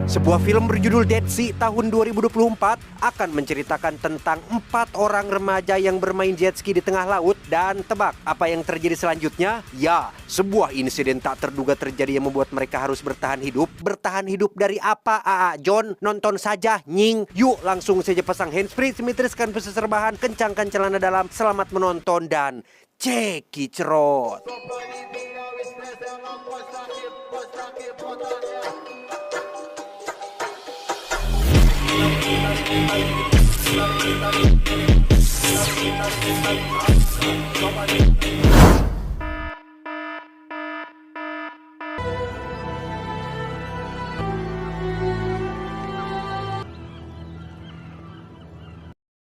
Sebuah film berjudul Dead Sea tahun 2024 akan menceritakan tentang 4 orang remaja yang bermain jet ski di tengah laut. Dan tebak apa yang terjadi selanjutnya? Ya, sebuah insiden tak terduga terjadi yang membuat mereka harus bertahan hidup. Bertahan hidup dari apa? John, nonton saja, nying. Yuk langsung saja pasang handsfree, simetriskan peserbahan, kencangkan celana dalam. Selamat menonton dan cekicrot.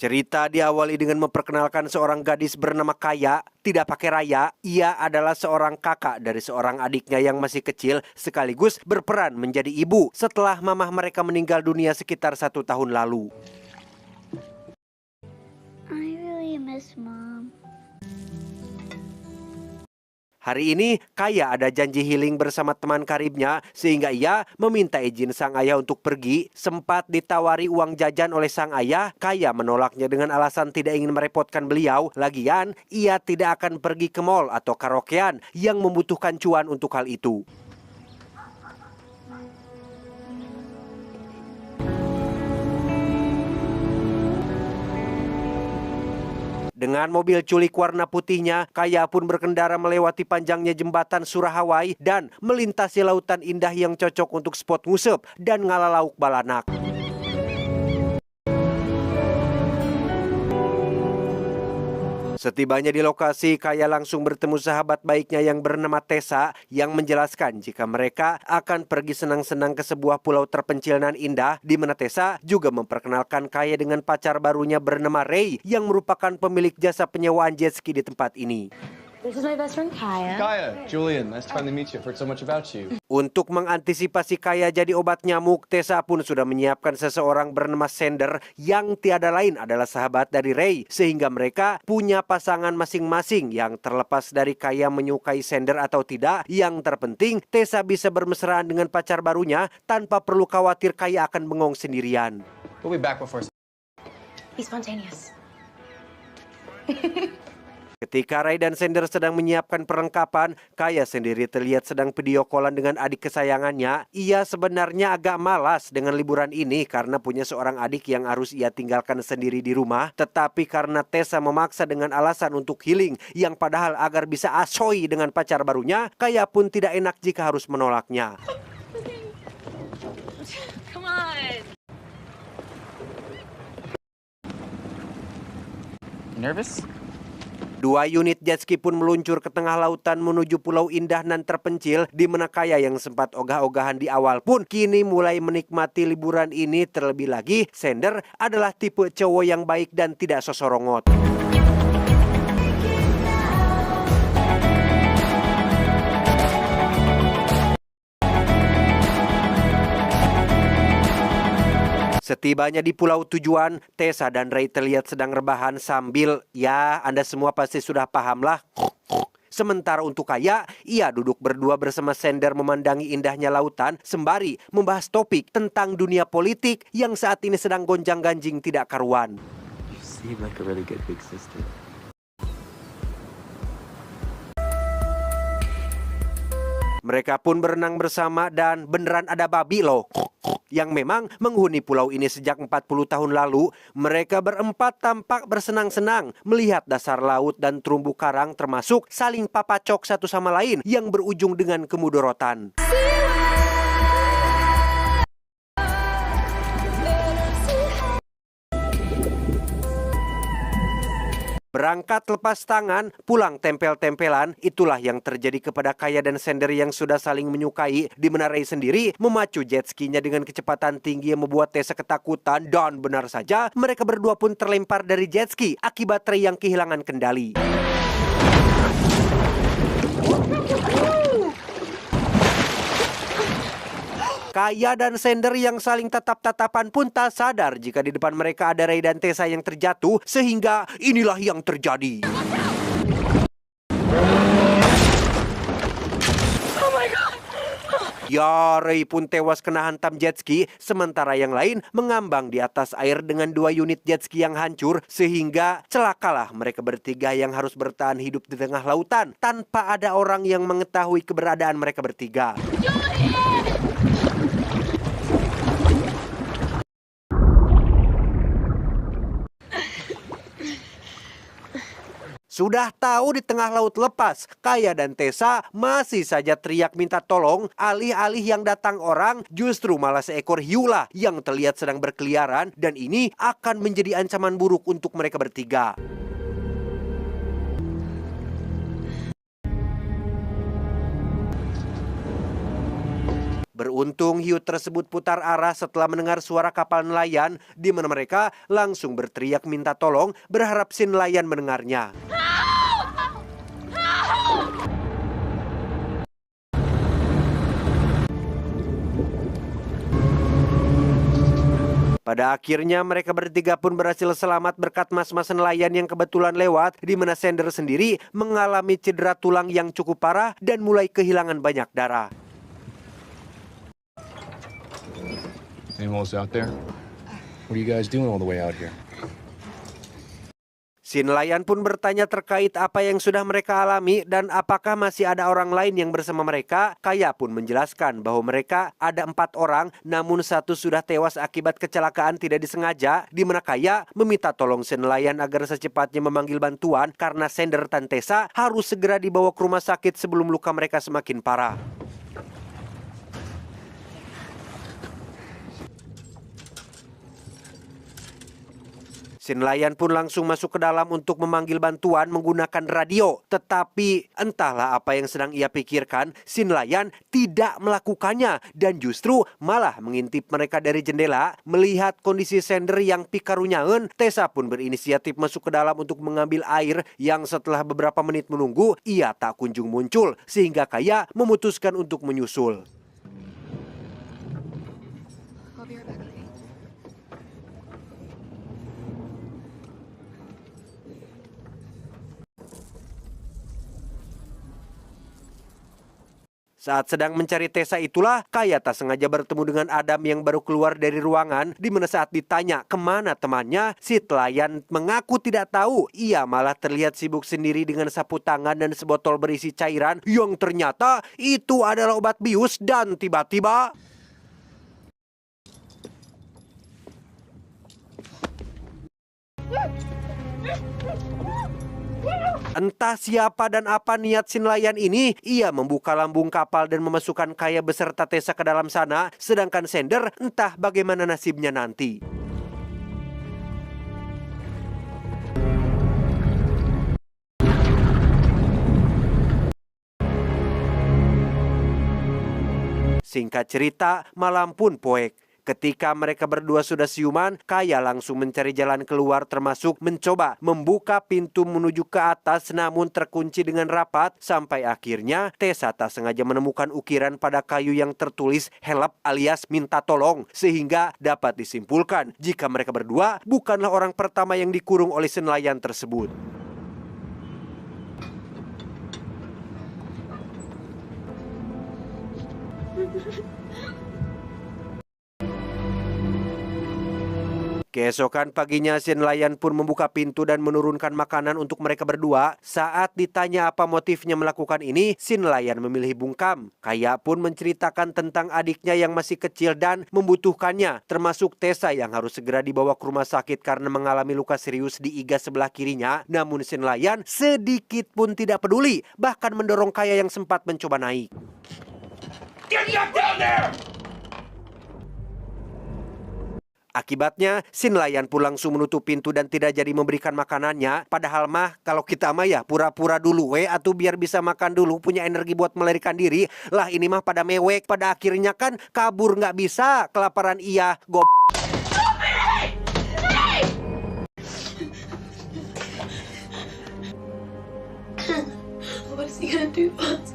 Cerita diawali dengan memperkenalkan seorang gadis bernama Kaya, tidak pakai raya. Ia adalah seorang kakak dari seorang adiknya yang masih kecil, sekaligus berperan menjadi ibu setelah mamah mereka meninggal dunia sekitar 1 tahun lalu. I really miss Mom. Hari ini, Kaya ada janji healing bersama teman karibnya sehingga ia meminta izin sang ayah untuk pergi. Sempat ditawari uang jajan oleh sang ayah, Kaya menolaknya dengan alasan tidak ingin merepotkan beliau. Lagian, ia tidak akan pergi ke mall atau karaokean yang membutuhkan cuan untuk hal itu. Dengan mobil culik warna putihnya, Kaya pun berkendara melewati panjangnya jembatan Surahawai dan melintasi lautan indah yang cocok untuk spot ngusep dan ngalalauk balanak. Setibanya di lokasi, Kaya langsung bertemu sahabat baiknya yang bernama Tessa yang menjelaskan jika mereka akan pergi senang-senang ke sebuah pulau terpencil dan indah, di mana Tessa juga memperkenalkan Kaya dengan pacar barunya bernama Ray yang merupakan pemilik jasa penyewaan jet ski di tempat ini. This is my best friend Kaya. Kaya, Julian, nice to finally meet you. I've heard so much about you. Untuk mengantisipasi Kaya jadi obat nyamuk, Tessa pun sudah menyiapkan seseorang bernama Sander yang tiada lain adalah sahabat dari Ray. Sehingga mereka punya pasangan masing-masing yang terlepas dari Kaya menyukai Sander atau tidak. Yang terpenting, Tessa bisa bermesraan dengan pacar barunya tanpa perlu khawatir Kaya akan bengong sendirian. We'll be back before. Be spontaneous. Ketika Ray dan Sander sedang menyiapkan perlengkapan, Kaya sendiri terlihat sedang video callan dengan adik kesayangannya. Ia sebenarnya agak malas dengan liburan ini karena punya seorang adik yang harus ia tinggalkan sendiri di rumah. Tetapi karena Tessa memaksa dengan alasan untuk healing yang padahal agar bisa asoy dengan pacar barunya, Kaya pun tidak enak jika harus menolaknya. Come on. Nervous? 2 unit jet ski pun meluncur ke tengah lautan menuju pulau indah nan terpencil di mana Kaya yang sempat ogah-ogahan di awal pun kini mulai menikmati liburan ini. Terlebih lagi, Sander adalah tipe cowok yang baik dan tidak sosorongot. Setibanya di pulau tujuan, Tessa dan Ray terlihat sedang rebahan sambil, ya Anda semua pasti sudah pahamlah. Sementara untuk Kaya, ia duduk berdua bersama Sander memandangi indahnya lautan sembari membahas topik tentang dunia politik yang saat ini sedang gonjang-ganjing tidak karuan. You seem like a really good big sister. Mereka pun berenang bersama dan beneran ada babi loh yang memang menghuni pulau ini sejak 40 tahun lalu. Mereka berempat tampak bersenang-senang melihat dasar laut dan terumbu karang termasuk saling papacok satu sama lain yang berujung dengan kemudorotan. Berangkat lepas tangan, pulang tempel-tempelan, itulah yang terjadi kepada Kaya dan Sander yang sudah saling menyukai, di mana Ray sendiri memacu jet skinya dengan kecepatan tinggi yang membuat Tessa ketakutan, dan benar saja mereka berdua pun terlempar dari jet ski akibat Ray yang kehilangan kendali. Kaya dan Sander yang saling tatap-tatapan pun tak sadar jika di depan mereka ada Ray dan Tessa yang terjatuh, sehingga inilah yang terjadi. Oh my God. Ya, Ray pun tewas kena hantam jet ski, sementara yang lain mengambang di atas air dengan 2 unit jet ski yang hancur, sehingga celakalah mereka bertiga yang harus bertahan hidup di tengah lautan tanpa ada orang yang mengetahui keberadaan mereka bertiga. Sudah tahu di tengah laut lepas, Kaya dan Tessa masih saja teriak minta tolong. Alih-alih yang datang orang, justru malah seekor hiu lah yang terlihat sedang berkeliaran, dan ini akan menjadi ancaman buruk untuk mereka bertiga. Beruntung hiu tersebut putar arah setelah mendengar suara kapal nelayan, di mana mereka langsung berteriak minta tolong berharap si nelayan mendengarnya. Pada akhirnya mereka bertiga pun berhasil selamat berkat mas-mas nelayan yang kebetulan lewat, di mana Sander sendiri mengalami cedera tulang yang cukup parah dan mulai kehilangan banyak darah. Anyone else out there? What are you guys doing all the way out here? Si nelayan pun bertanya terkait apa yang sudah mereka alami dan apakah masih ada orang lain yang bersama mereka. Kaya pun menjelaskan bahwa mereka ada 4 orang, namun 1 sudah tewas akibat kecelakaan tidak disengaja, di mana Kaya meminta tolong si nelayan agar secepatnya memanggil bantuan karena Sander dan Tessa harus segera dibawa ke rumah sakit sebelum luka mereka semakin parah. Si nelayan pun langsung masuk ke dalam untuk memanggil bantuan menggunakan radio. Tetapi entahlah apa yang sedang ia pikirkan, si nelayan tidak melakukannya dan justru malah mengintip mereka dari jendela. Melihat kondisi Sander yang pikarunyaeun, Tessa pun berinisiatif masuk ke dalam untuk mengambil air yang setelah beberapa menit menunggu, ia tak kunjung muncul sehingga Kaya memutuskan untuk menyusul. Saat sedang mencari Tessa itulah, Kaya tak sengaja bertemu dengan Adam yang baru keluar dari ruangan, di mana saat ditanya kemana temannya, si nelayan mengaku tidak tahu. Ia malah terlihat sibuk sendiri dengan sapu tangan dan sebotol berisi cairan yang ternyata itu adalah obat bius, dan tiba-tiba... Entah siapa dan apa niat si nelayan ini, ia membuka lambung kapal dan memasukkan Kaya beserta Tessa ke dalam sana, sedangkan Sander entah bagaimana nasibnya nanti. Singkat cerita, malam pun poek. Ketika mereka berdua sudah siuman, Kaya langsung mencari jalan keluar termasuk mencoba membuka pintu menuju ke atas namun terkunci dengan rapat. Sampai akhirnya Tessa tak sengaja menemukan ukiran pada kayu yang tertulis help alias minta tolong. Sehingga dapat disimpulkan jika mereka berdua bukanlah orang pertama yang dikurung oleh si nelayan tersebut. Keesokan paginya si nelayan pun membuka pintu dan menurunkan makanan untuk mereka berdua. Saat ditanya apa motifnya melakukan ini, si nelayan memilih bungkam. Kaya pun menceritakan tentang adiknya yang masih kecil dan membutuhkannya, termasuk Tessa yang harus segera dibawa ke rumah sakit karena mengalami luka serius di iga sebelah kirinya. Namun si nelayan sedikit pun tidak peduli, bahkan mendorong Kaya yang sempat mencoba naik. Akibatnya, si nelayan pun langsung menutup pintu dan tidak jadi memberikan makanannya. Padahal mah, kalau kita mah ya pura-pura dulu atau biar bisa makan dulu, punya energi buat melarikan diri. Lah ini mah pada mewek, pada akhirnya kan kabur nggak bisa, kelaparan iya,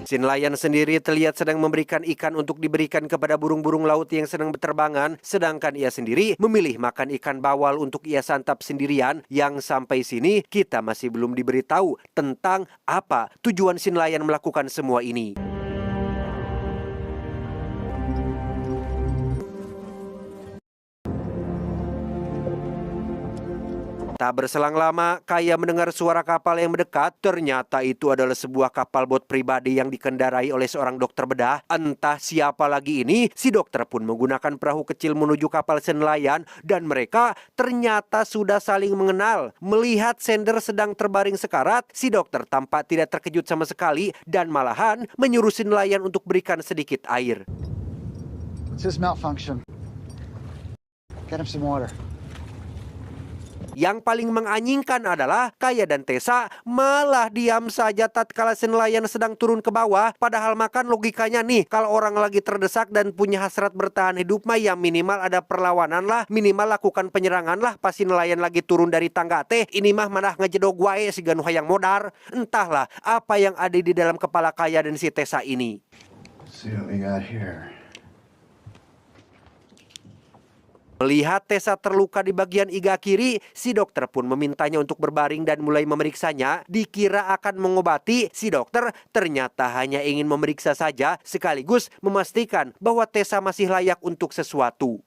Si nelayan sendiri terlihat sedang memberikan ikan untuk diberikan kepada burung-burung laut yang sedang berterbangan, sedangkan ia sendiri memilih makan ikan bawal untuk ia santap sendirian. Yang sampai sini kita masih belum diberitahu tentang apa tujuan si nelayan melakukan semua ini. Tak berselang lama, Kaya mendengar suara kapal yang mendekat. Ternyata itu adalah sebuah kapal bot pribadi yang dikendarai oleh seorang dokter bedah. Entah siapa lagi ini, si dokter pun menggunakan perahu kecil menuju kapal si nelayan dan mereka ternyata sudah saling mengenal. Melihat Sander sedang terbaring sekarat, si dokter tampak tidak terkejut sama sekali dan malahan menyuruh si nelayan untuk berikan sedikit air. It's his malfunction. Get him some water. Yang paling menganjingkan adalah Kaya dan Tessa malah diam saja tatkala si nelayan sedang turun ke bawah. Padahal makan logikanya nih, kalau orang lagi terdesak dan punya hasrat bertahan hidup mah ya minimal ada perlawanan lah, minimal lakukan penyerangan lah pas si nelayan lagi turun dari tangga teh. Ini mah malah ngejedog wae si ganu hayang modar. Entahlah apa yang ada di dalam kepala Kaya dan si Tessa ini. Let's see what we got here. Melihat Tessa terluka di bagian iga kiri, si dokter pun memintanya untuk berbaring dan mulai memeriksanya. Dikira akan mengobati, si dokter ternyata hanya ingin memeriksa saja sekaligus memastikan bahwa Tessa masih layak untuk sesuatu.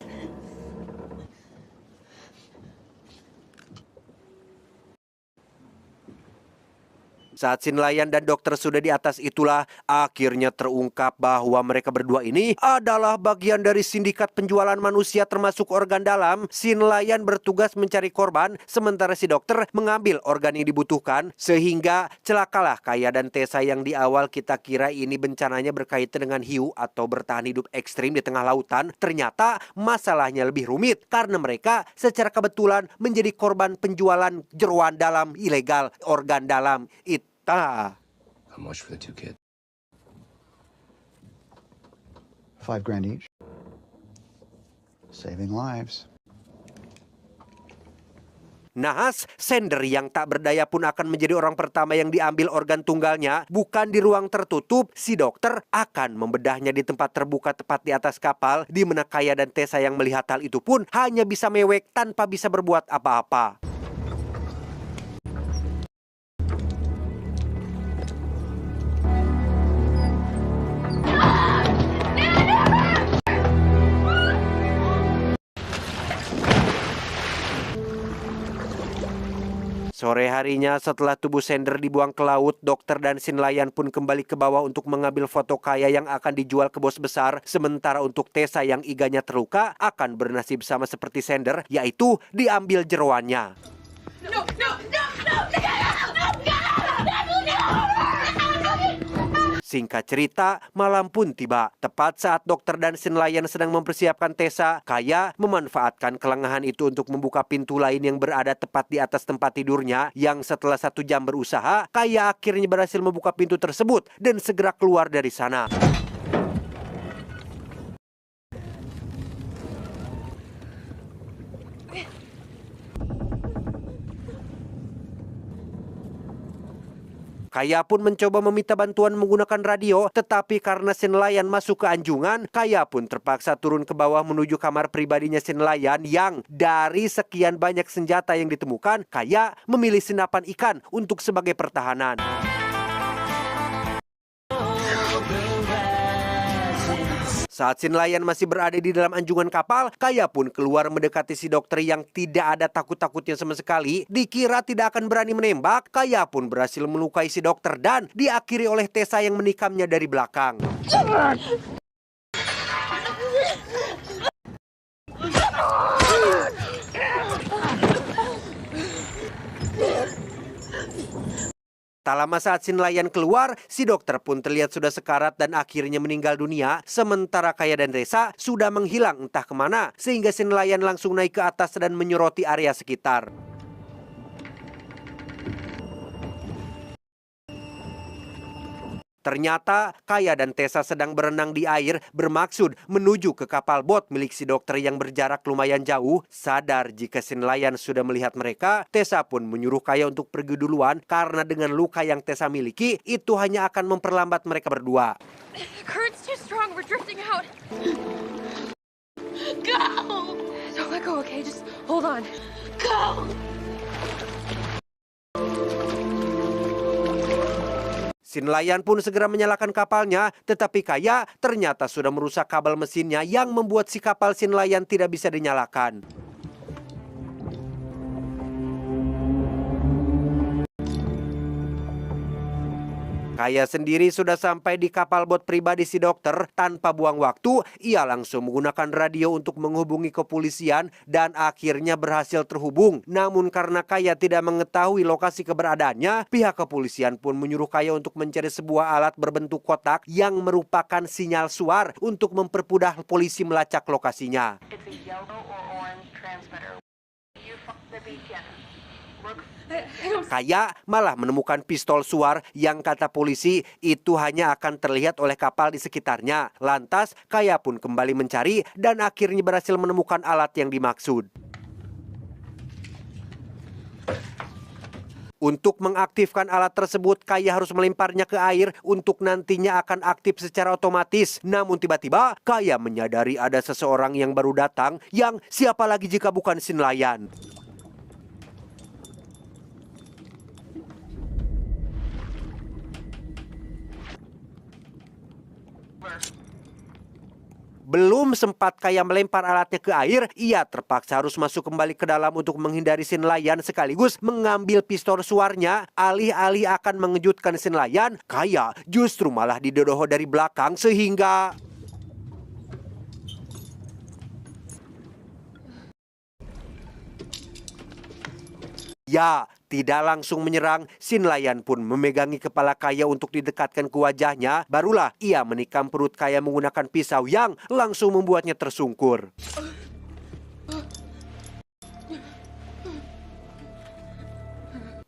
Saat si nelayan dan dokter sudah di atas itulah akhirnya terungkap bahwa mereka berdua ini adalah bagian dari sindikat penjualan manusia termasuk organ dalam. Si nelayan bertugas mencari korban sementara si dokter mengambil organ yang dibutuhkan sehingga celakalah Kaya dan Tessa yang di awal kita kira ini bencananya berkaitan dengan hiu atau bertahan hidup ekstrim di tengah lautan. Ternyata masalahnya lebih rumit karena mereka secara kebetulan menjadi korban penjualan jeroan dalam ilegal, organ dalam itu. How much for the two kids? $5,000 each. Saving lives. Nahas, Sander yang tak berdaya pun akan menjadi orang pertama yang diambil organ tunggalnya. Bukan di ruang tertutup, si dokter akan membedahnya di tempat terbuka tepat di atas kapal, di mana Kaya dan Tessa yang melihat hal itu pun hanya bisa mewek tanpa bisa berbuat apa-apa. Sore harinya setelah tubuh Sander dibuang ke laut, dokter dan si nelayan pun kembali ke bawah untuk mengambil foto Kaya yang akan dijual ke bos besar. Sementara untuk Tessa yang iganya terluka akan bernasib sama seperti Sander, yaitu diambil jeroannya. Singkat cerita, malam pun tiba. Tepat saat dokter dan si nelayan sedang mempersiapkan Tessa, Kaya memanfaatkan kelengahan itu untuk membuka pintu lain yang berada tepat di atas tempat tidurnya. Yang setelah 1 jam berusaha, Kaya akhirnya berhasil membuka pintu tersebut dan segera keluar dari sana. Kaya pun mencoba meminta bantuan menggunakan radio, tetapi karena si nelayan masuk ke anjungan, Kaya pun terpaksa turun ke bawah menuju kamar pribadinya si nelayan yang dari sekian banyak senjata yang ditemukan, Kaya memilih senapan ikan untuk sebagai pertahanan. Saat si nelayan masih berada di dalam anjungan kapal, Kaya pun keluar mendekati si dokter yang tidak ada takut-takutnya sama sekali. Dikira tidak akan berani menembak, Kaya pun berhasil melukai si dokter dan diakhiri oleh Tessa yang menikamnya dari belakang. Tak lama saat si nelayan keluar, si dokter pun terlihat sudah sekarat dan akhirnya meninggal dunia. Sementara Kaya dan Tessa sudah menghilang entah kemana, sehingga si nelayan langsung naik ke atas dan menyoroti area sekitar. Ternyata Kaya dan Tessa sedang berenang di air bermaksud menuju ke kapal bot milik si dokter yang berjarak lumayan jauh. Sadar jika si nelayan sudah melihat mereka, Tessa pun menyuruh Kaya untuk pergi duluan karena dengan luka yang Tessa miliki itu hanya akan memperlambat mereka berdua. Current's too strong. We're drifting out. Go! Don't let go, okay? Just hold on. Go! Si nelayan pun segera menyalakan kapalnya, tetapi Kaya ternyata sudah merusak kabel mesinnya yang membuat si kapal si nelayan tidak bisa dinyalakan. Kaya sendiri sudah sampai di kapal bot pribadi si dokter. Tanpa buang waktu, ia langsung menggunakan radio untuk menghubungi kepolisian dan akhirnya berhasil terhubung. Namun karena Kaya tidak mengetahui lokasi keberadaannya, pihak kepolisian pun menyuruh Kaya untuk mencari sebuah alat berbentuk kotak yang merupakan sinyal suar untuk mempermudah polisi melacak lokasinya. Kaya malah menemukan pistol suar yang kata polisi itu hanya akan terlihat oleh kapal di sekitarnya. Lantas Kaya pun kembali mencari dan akhirnya berhasil menemukan alat yang dimaksud. Untuk mengaktifkan alat tersebut, Kaya harus melemparnya ke air untuk nantinya akan aktif secara otomatis. Namun tiba-tiba Kaya menyadari ada seseorang yang baru datang, yang siapa lagi jika bukan si nelayan. Belum sempat Kaya melempar alatnya ke air, ia terpaksa harus masuk kembali ke dalam untuk menghindari si nelayan sekaligus mengambil pistol suarnya. Alih-alih akan mengejutkan si nelayan, Kaya justru malah didodoh dari belakang sehingga... Ya, tidak langsung menyerang, si nelayan pun memegangi kepala Kaya untuk didekatkan ke wajahnya. Barulah ia menikam perut Kaya menggunakan pisau yang langsung membuatnya tersungkur.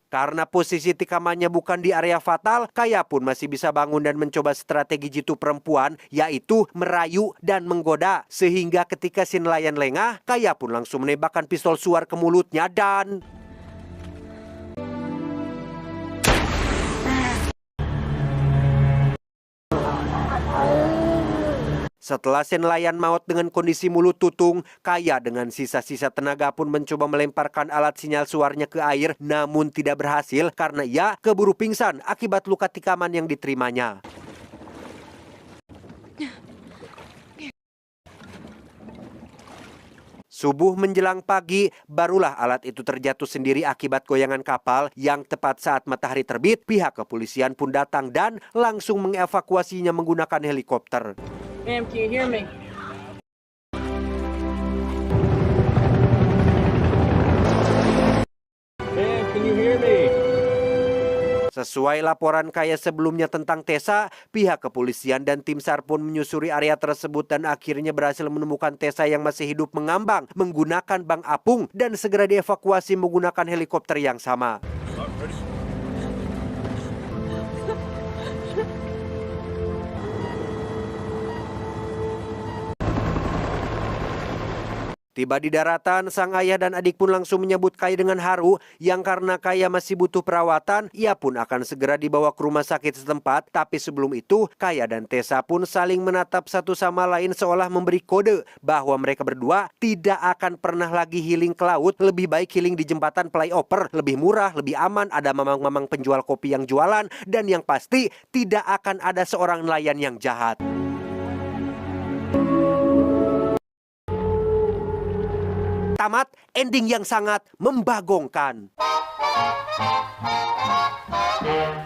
Karena posisi tikamannya bukan di area fatal, Kaya pun masih bisa bangun dan mencoba strategi jitu perempuan, yaitu merayu dan menggoda. Sehingga ketika si nelayan lengah, Kaya pun langsung menembakkan pistol suar ke mulutnya dan... Setelah si nelayan maut dengan kondisi mulut tutung, Kaya dengan sisa-sisa tenaga pun mencoba melemparkan alat sinyal suarnya ke air, namun tidak berhasil karena ia keburu pingsan akibat luka tikaman yang diterimanya. Subuh menjelang pagi, barulah alat itu terjatuh sendiri akibat goyangan kapal yang tepat saat matahari terbit. Pihak kepolisian pun datang dan langsung mengevakuasinya menggunakan helikopter. Ma'am, can you hear me? Ma'am, can you hear me? Sesuai laporan Kaya sebelumnya tentang Tessa, pihak kepolisian dan tim SAR pun menyusuri area tersebut dan akhirnya berhasil menemukan Tessa yang masih hidup mengambang menggunakan bang apung dan segera dievakuasi menggunakan helikopter yang sama. Tiba di daratan, sang ayah dan adik pun langsung menyambut Kaya dengan haru, yang karena Kaya masih butuh perawatan, ia pun akan segera dibawa ke rumah sakit setempat. Tapi sebelum itu, Kaya dan Tessa pun saling menatap satu sama lain seolah memberi kode bahwa mereka berdua tidak akan pernah lagi healing ke laut. Lebih baik healing di jembatan flyover, lebih murah, lebih aman, ada mamang-mamang penjual kopi yang jualan, dan yang pasti tidak akan ada seorang nelayan yang jahat. Tamat, ending yang sangat membagongkan.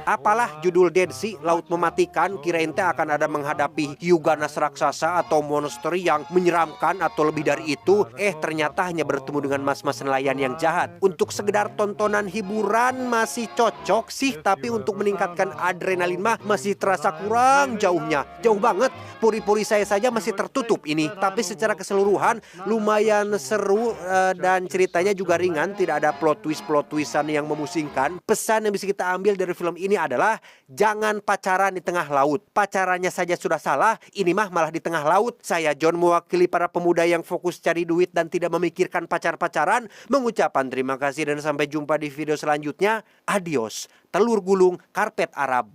Apalah judul Dead Sea, Laut Mematikan, kirain teh akan ada menghadapi hiu ganas raksasa atau monster yang menyeramkan atau lebih dari itu. Ternyata hanya bertemu dengan mas-mas nelayan yang jahat. Untuk sekedar tontonan hiburan masih cocok sih, tapi untuk meningkatkan adrenalin mah masih terasa kurang jauhnya. Jauh banget, puri-puri saya saja masih tertutup ini. Tapi secara keseluruhan lumayan seru dan ceritanya juga ringan, tidak ada plot twistan yang memusingkan. Pesan yang bisa kita ambil dari film ini adalah jangan pacaran di tengah laut. Pacarannya saja sudah salah, ini mah malah di tengah laut. Saya John mewakili para pemuda yang fokus cari duit dan tidak memikirkan pacar-pacaran, mengucapkan terima kasih dan sampai jumpa di video selanjutnya. Adios, telur gulung karpet Arab.